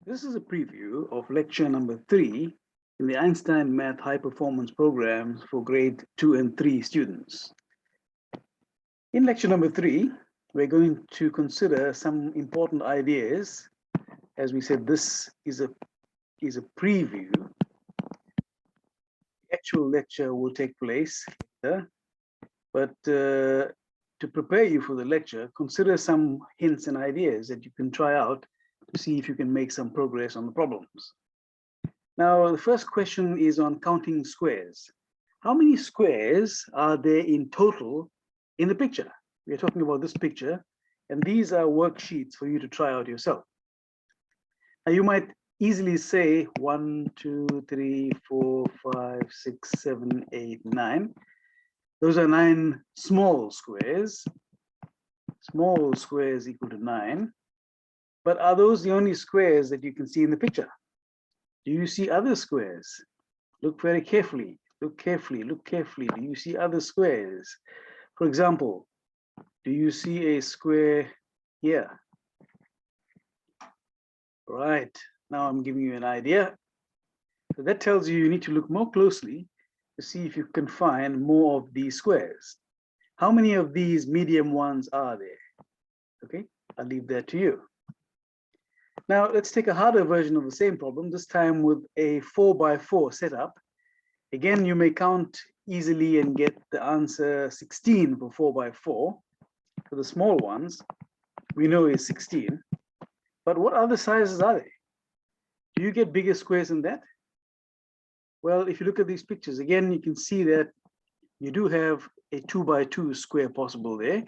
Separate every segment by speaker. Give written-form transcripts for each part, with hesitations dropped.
Speaker 1: This is a preview of lecture number 3 in the Einstein Math High Performance Programs for grade 2 and 3 students. In lecture number 3, we're going to consider some important ideas. As we said, this is a preview. The actual lecture will take place later, but to prepare you for the lecture, consider some hints and ideas that you can try out to see if you can make some progress on the problems. Now, the first question is on counting squares. How many squares are there in total in the picture? We are talking about this picture, and these are worksheets for you to try out yourself. Now, you might easily say 1, 2, 3, 4, 5, 6, 7, 8, 9. Those are 9 small squares. Small squares equal to 9. But are those the only squares that you can see in the picture? Do you see other squares? Look very carefully. Look carefully. Look carefully. Do you see other squares? For example, do you see a square here? Right. Now I'm giving you an idea. So that tells you need to look more closely to see if you can find more of these squares. How many of these medium ones are there? Okay, I'll leave that to you. Now, let's take a harder version of the same problem, this time with a 4x4 setup. Again, you may count easily and get the answer 16 for 4x4. For the small ones, we know is 16. But what other sizes are there? Do you get bigger squares than that? Well, if you look at these pictures, again, you can see that you do have a 2x2 square possible there.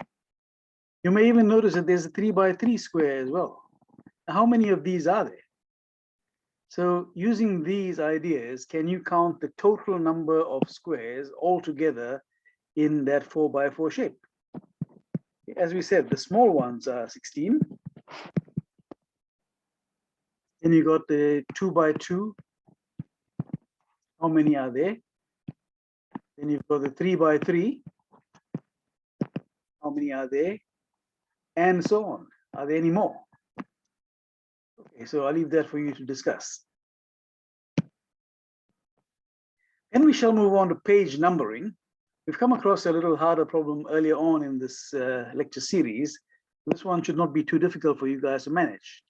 Speaker 1: You may even notice that there's a 3x3 square as well. How many of these are there? So using these ideas, can you count the total number of squares altogether in that 4x4 shape? As we said, the small ones are 16. Then you got the 2x2. How many are there? Then you've got the 3x3. How many are there? And so on. Are there any more? Okay, so I'll leave that for you to discuss. Then we shall move on to page numbering. We've come across a little harder problem earlier on in this lecture series. This one should not be too difficult for you guys to manage.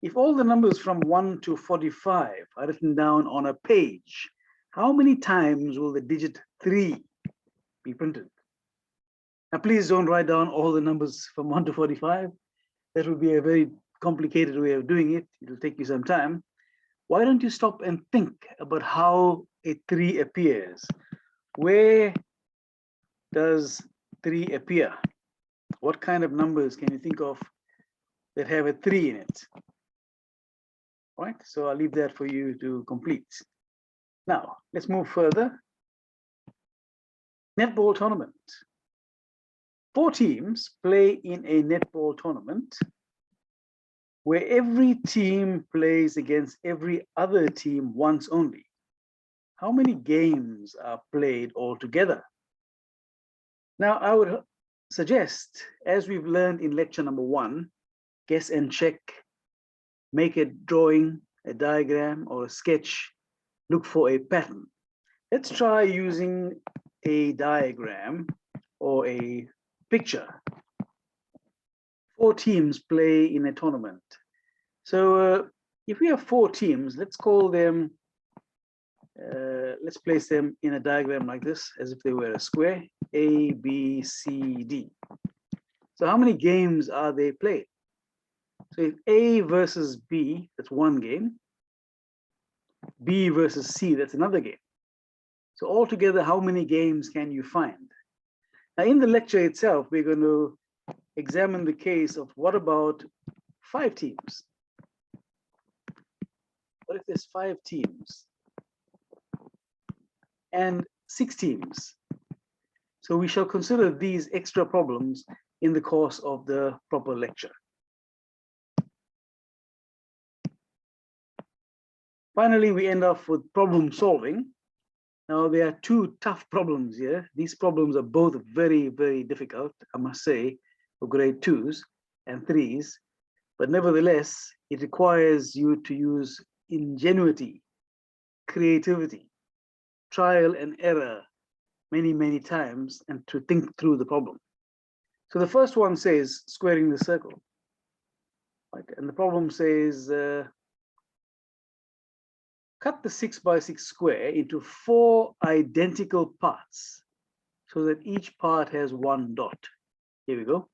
Speaker 1: If all the numbers from 1 to 45 are written down on a page, how many times will the digit 3 be printed? Now, please don't write down all the numbers from 1 to 45. That would be a very complicated way of doing it. It'll take you some time. Why don't you stop and think about how a 3 appears? Where does 3 appear? What kind of numbers can you think of that have a 3 in it? All right, so I'll leave that for you to complete. Now, let's move further. Netball tournament. 4 teams play in a netball tournament where every team plays against every other team once only. How many games are played altogether? Now, I would suggest, as we've learned in lecture number 1, guess and check, make a drawing, a diagram, or a sketch, look for a pattern. Let's try using a diagram or a picture. 4 teams play in a tournament. So if we have 4 teams, let's call them, let's place them in a diagram like this, as if they were a square, A, B, C, D. So how many games are they played? So if A versus B, that's 1 game. B versus C, that's another game. So altogether, how many games can you find? Now, in the lecture itself, we're going to examine the case of what about 5 teams? What if there's 5 teams and 6 teams? So we shall consider these extra problems in the course of the proper lecture. Finally, we end off with problem solving. Now, there are 2 tough problems here. These problems are both very, very difficult, I must say, for grade 2s and 3s. But nevertheless, it requires you to use ingenuity, creativity, trial and error many, many times, and to think through the problem. So the first one says squaring the circle. Right? And the problem says cut the 6 by 6 square into 4 identical parts so that each part has 1 dot. Here we go.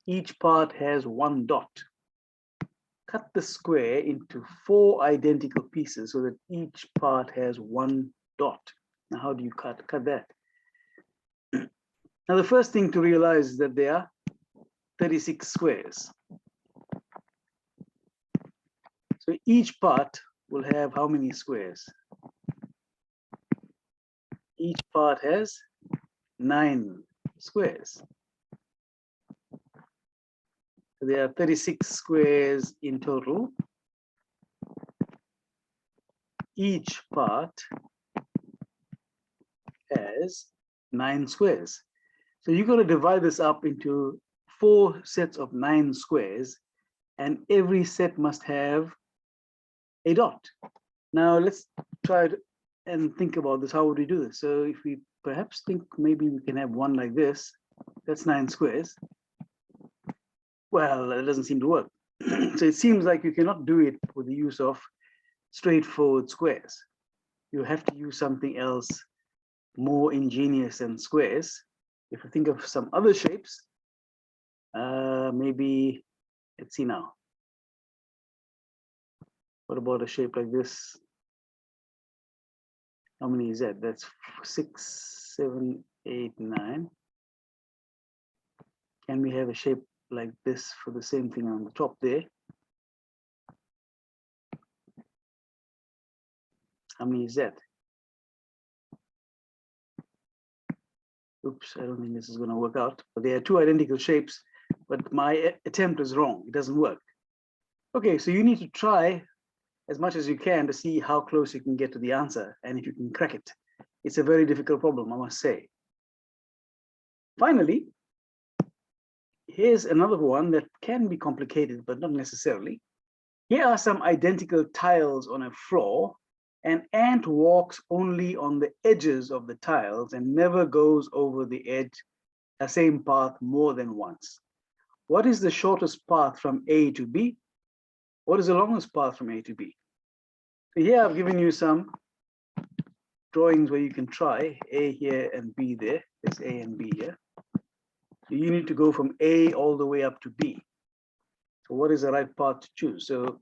Speaker 1: Each part has 1 dot. Cut the square into 4 identical pieces so that each part has 1 dot. Now, how do you cut that? Now, the first thing to realize is that there are 36 squares. So each part will have how many squares? Each part has 9 squares. So there are 36 squares in total. Each part has 9 squares. So you're going to divide this up into 4 sets of 9 squares, and every set must have a dot. Now let's try and think about this. How would we do this? So if we perhaps think maybe we can have one like this, that's 9 squares. Well, that doesn't seem to work. So it seems like you cannot do it with the use of straightforward squares. You have to use something else more ingenious than squares. If you think of some other shapes, maybe, let's see now. What about a shape like this? How many is that? That's 6, 7, 8, 9. Can we have a shape like this for the same thing on the top there? How many is that? Oops, I don't think this is going to work out. But there are 2 identical shapes, but my attempt is wrong. It doesn't work. Okay, so you need to try as much as you can to see how close you can get to the answer and if you can crack it. It's a very difficult problem, I must say. Finally, here's another one that can be complicated, but not necessarily. Here are some identical tiles on a floor. An ant walks only on the edges of the tiles and never goes over the edge, the same path more than once. What is the shortest path from A to B? What is the longest path from A to B? So here I've given you some drawings where you can try A here and B there. There's A and B here. So you need to go from A all the way up to B. So what is the right path to choose? So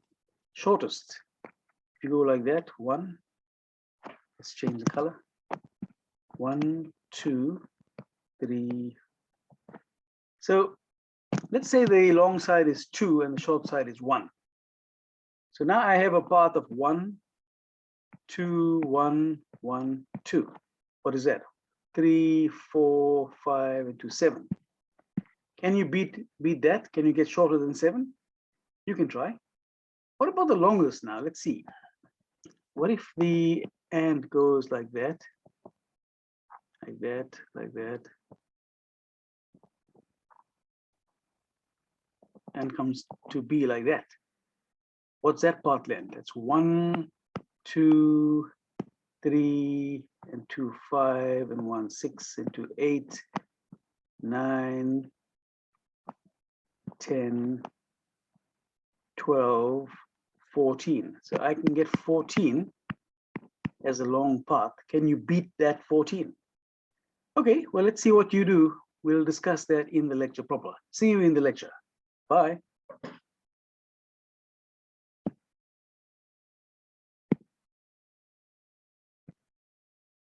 Speaker 1: shortest, if you go like that, 1, let's change the color. 1, 2, 3. So let's say the long side is 2 and the short side is 1. So now I have a path of 1, 2, 1, 1, 2. What is that? 3, 4, 5, and 2, 7. Can you beat that? Can you get shorter than 7? You can try. What about the longest now? Let's see. What if the ant goes like that, like that, like that, and comes to B like that? What's that path length? That's 1, 2, 3, and 2, 5, and 1, 6, and 2, 8, 9, 10, 12, 14. So I can get 14 as a long path. Can you beat that 14? Okay, well, let's see what you do. We'll discuss that in the lecture proper. See you in the lecture. Bye.